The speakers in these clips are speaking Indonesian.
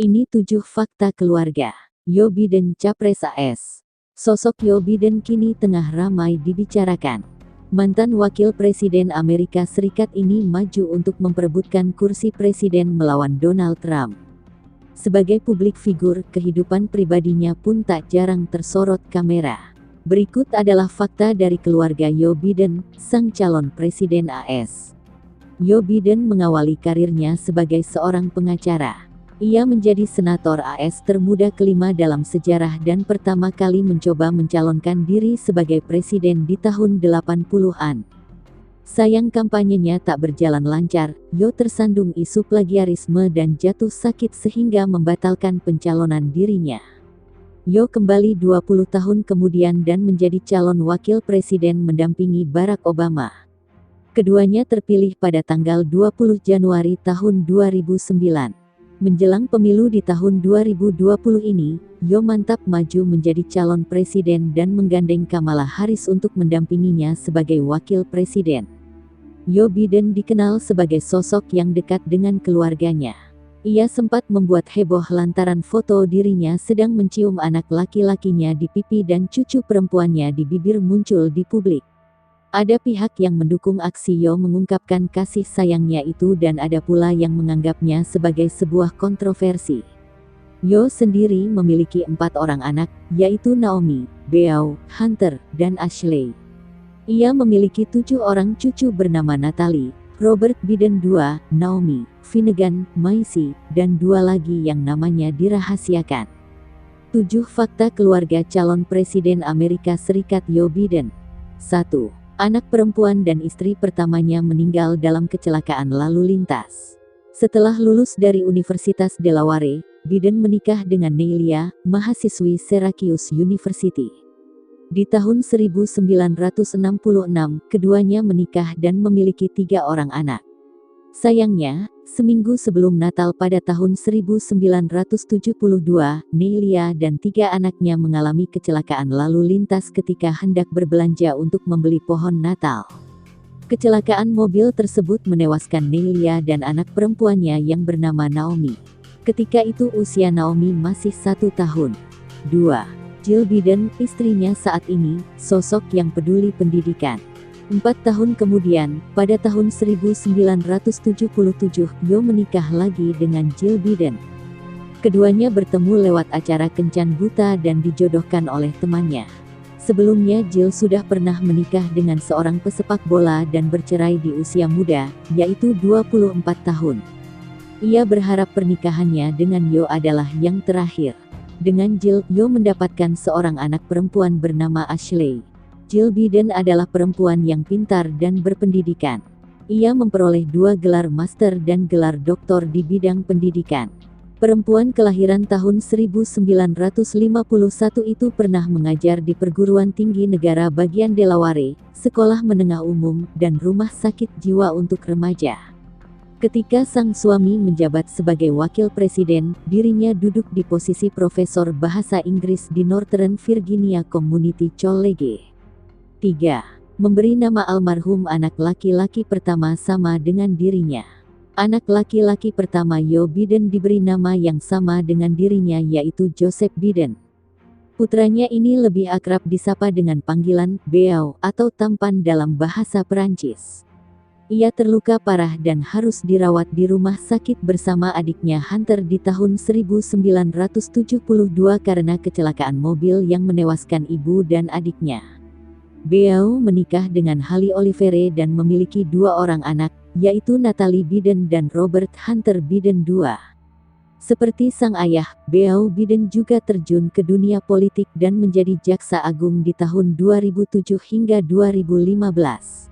Ini 7 fakta keluarga Joe Biden Capres AS. Sosok Joe Biden kini tengah ramai dibicarakan. Mantan Wakil Presiden Amerika Serikat ini maju untuk memperebutkan kursi presiden melawan Donald Trump. Sebagai publik figur, kehidupan pribadinya pun tak jarang tersorot kamera. Berikut adalah fakta dari keluarga Joe Biden, sang calon presiden AS. Joe Biden mengawali karirnya sebagai seorang pengacara. Ia menjadi senator AS termuda kelima dalam sejarah dan pertama kali mencoba mencalonkan diri sebagai presiden di tahun 80-an. Sayang kampanyenya tak berjalan lancar, Joe tersandung isu plagiarisme dan jatuh sakit sehingga membatalkan pencalonan dirinya. Joe kembali 20 tahun kemudian dan menjadi calon wakil presiden mendampingi Barack Obama. Keduanya terpilih pada tanggal 20 Januari tahun 2009. Menjelang pemilu di tahun 2020 ini, Joe mantap maju menjadi calon presiden dan menggandeng Kamala Harris untuk mendampinginya sebagai wakil presiden. Joe Biden dikenal sebagai sosok yang dekat dengan keluarganya. Ia sempat membuat heboh lantaran foto dirinya sedang mencium anak laki-lakinya di pipi dan cucu perempuannya di bibir muncul di publik. Ada pihak yang mendukung aksi Joe mengungkapkan kasih sayangnya itu dan ada pula yang menganggapnya sebagai sebuah kontroversi. Joe sendiri memiliki 4 orang anak, yaitu Naomi, Beau, Hunter, dan Ashley. Ia memiliki 7 orang cucu bernama Natalie, Robert Biden II, Naomi, Finnegan, Maisy, dan 2 lagi yang namanya dirahasiakan. 7 fakta keluarga calon presiden Amerika Serikat Joe Biden. 1. Anak perempuan dan istri pertamanya meninggal dalam kecelakaan lalu lintas. Setelah lulus dari Universitas Delaware, Biden menikah dengan Neilia, mahasiswi Syracuse University. Di tahun 1966, keduanya menikah dan memiliki 3 orang anak. Sayangnya, seminggu sebelum Natal pada tahun 1972, Neilia dan 3 anaknya mengalami kecelakaan lalu lintas ketika hendak berbelanja untuk membeli pohon Natal. Kecelakaan mobil tersebut menewaskan Neilia dan anak perempuannya yang bernama Naomi. Ketika itu usia Naomi masih 1 tahun. 2. Jill Biden, istrinya saat ini, sosok yang peduli pendidikan. 4 tahun kemudian, pada tahun 1977, Joe menikah lagi dengan Jill Biden. Keduanya bertemu lewat acara kencan buta dan dijodohkan oleh temannya. Sebelumnya Jill sudah pernah menikah dengan seorang pesepak bola dan bercerai di usia muda, yaitu 24 tahun. Ia berharap pernikahannya dengan Joe adalah yang terakhir. Dengan Jill, Joe mendapatkan seorang anak perempuan bernama Ashley. Jill Biden adalah perempuan yang pintar dan berpendidikan. Ia memperoleh 2 gelar master dan gelar doktor di bidang pendidikan. Perempuan kelahiran tahun 1951 itu pernah mengajar di perguruan tinggi negara bagian Delaware, sekolah menengah umum, dan rumah sakit jiwa untuk remaja. Ketika sang suami menjabat sebagai wakil presiden, dirinya duduk di posisi profesor bahasa Inggris di Northern Virginia Community College. 3. Memberi nama almarhum anak laki-laki pertama sama dengan dirinya. Anak laki-laki pertama Joe Biden diberi nama yang sama dengan dirinya yaitu Joseph Biden. Putranya ini lebih akrab disapa dengan panggilan Beau atau tampan dalam bahasa Perancis. Ia terluka parah dan harus dirawat di rumah sakit bersama adiknya Hunter di tahun 1972 karena kecelakaan mobil yang menewaskan ibu dan adiknya. Beau menikah dengan Hallie Olivere dan memiliki 2 orang anak, yaitu Natalie Biden dan Robert Hunter Biden II. Seperti sang ayah, Beau Biden juga terjun ke dunia politik dan menjadi jaksa agung di tahun 2007 hingga 2015.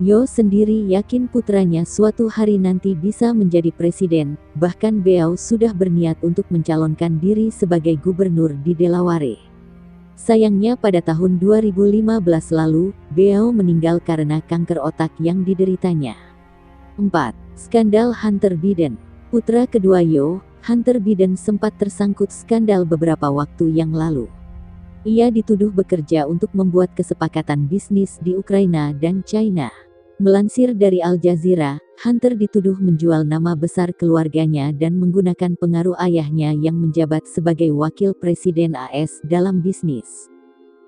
Joe sendiri yakin putranya suatu hari nanti bisa menjadi presiden, bahkan Beau sudah berniat untuk mencalonkan diri sebagai gubernur di Delaware. Sayangnya pada tahun 2015 lalu, Beau meninggal karena kanker otak yang dideritanya. 4. Skandal Hunter Biden. Putra kedua Joe, Hunter Biden sempat tersangkut skandal beberapa waktu yang lalu. Ia dituduh bekerja untuk membuat kesepakatan bisnis di Ukraina dan China. Melansir dari Al Jazeera, Hunter dituduh menjual nama besar keluarganya dan menggunakan pengaruh ayahnya yang menjabat sebagai wakil presiden AS dalam bisnis.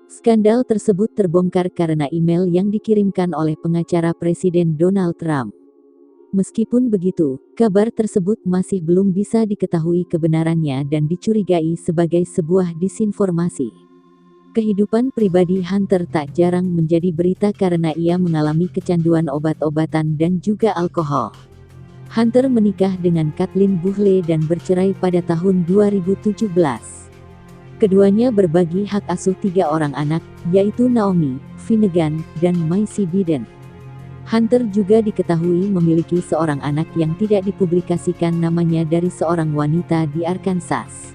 Skandal tersebut terbongkar karena email yang dikirimkan oleh pengacara Presiden Donald Trump. Meskipun begitu, kabar tersebut masih belum bisa diketahui kebenarannya dan dicurigai sebagai sebuah disinformasi. Kehidupan pribadi Hunter tak jarang menjadi berita karena ia mengalami kecanduan obat-obatan dan juga alkohol. Hunter menikah dengan Kathleen Buhle dan bercerai pada tahun 2017. Keduanya berbagi hak asuh 3 orang anak, yaitu Naomi, Finnegan, dan Maisie Biden. Hunter juga diketahui memiliki seorang anak yang tidak dipublikasikan namanya dari seorang wanita di Arkansas.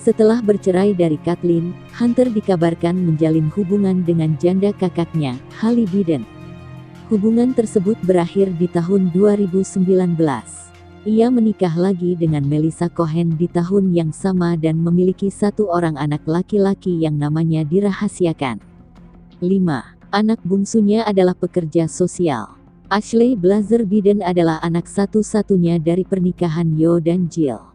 Setelah bercerai dari Kathleen, Hunter dikabarkan menjalin hubungan dengan janda kakaknya, Hallie Biden. Hubungan tersebut berakhir di tahun 2019. Ia menikah lagi dengan Melissa Cohen di tahun yang sama dan memiliki 1 orang anak laki-laki yang namanya dirahasiakan. 5. Anak bungsunya adalah pekerja sosial. Ashley Blazer Biden adalah anak satu-satunya dari pernikahan Joe dan Jill.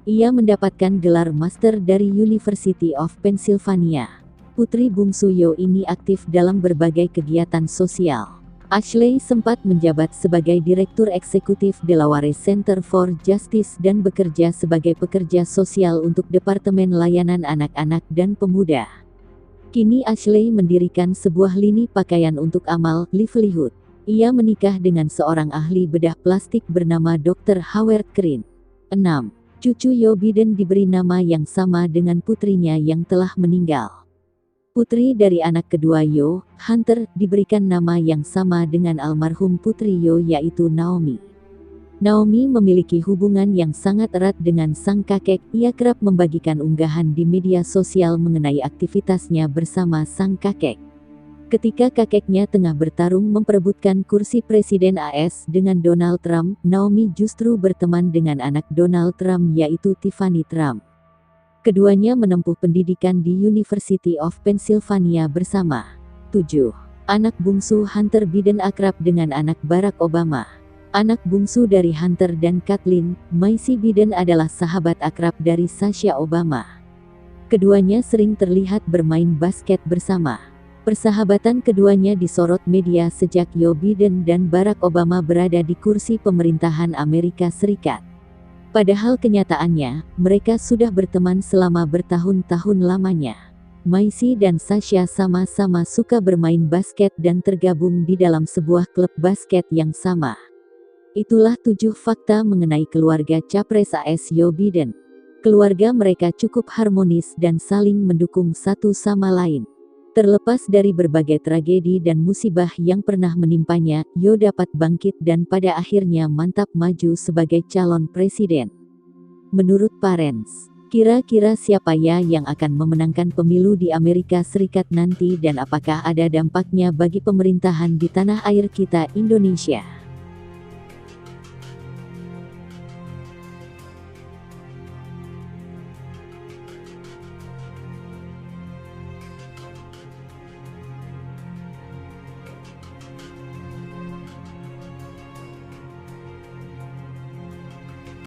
Ia mendapatkan gelar master dari University of Pennsylvania. Putri bungsu Joe ini aktif dalam berbagai kegiatan sosial. Ashley sempat menjabat sebagai Direktur Eksekutif Delaware Center for Justice dan bekerja sebagai pekerja sosial untuk Departemen Layanan Anak-anak dan Pemuda. Kini Ashley mendirikan sebuah lini pakaian untuk amal, livelihood. Ia menikah dengan seorang ahli bedah plastik bernama Dr. Howard Green. 6. Cucu Joe Biden diberi nama yang sama dengan putrinya yang telah meninggal. Putri dari anak kedua Joe, Hunter, diberikan nama yang sama dengan almarhum putri Joe yaitu Naomi. Naomi memiliki hubungan yang sangat erat dengan sang kakek. Ia kerap membagikan unggahan di media sosial mengenai aktivitasnya bersama sang kakek. Ketika kakeknya tengah bertarung memperebutkan kursi Presiden AS dengan Donald Trump, Naomi justru berteman dengan anak Donald Trump yaitu Tiffany Trump. Keduanya menempuh pendidikan di University of Pennsylvania bersama. 7. Anak bungsu Hunter Biden akrab dengan anak Barack Obama. Anak bungsu dari Hunter dan Kathleen, Maisie Biden adalah sahabat akrab dari Sasha Obama. Keduanya sering terlihat bermain basket bersama. Persahabatan keduanya disorot media sejak Joe Biden dan Barack Obama berada di kursi pemerintahan Amerika Serikat. Padahal kenyataannya, mereka sudah berteman selama bertahun-tahun lamanya. Maisie dan Sasha sama-sama suka bermain basket dan tergabung di dalam sebuah klub basket yang sama. Itulah 7 fakta mengenai keluarga Capres AS Joe Biden. Keluarga mereka cukup harmonis dan saling mendukung satu sama lain. Terlepas dari berbagai tragedi dan musibah yang pernah menimpanya, Joe dapat bangkit dan pada akhirnya mantap maju sebagai calon presiden. Menurut Parents, kira-kira siapa ya yang akan memenangkan pemilu di Amerika Serikat nanti dan apakah ada dampaknya bagi pemerintahan di tanah air kita Indonesia?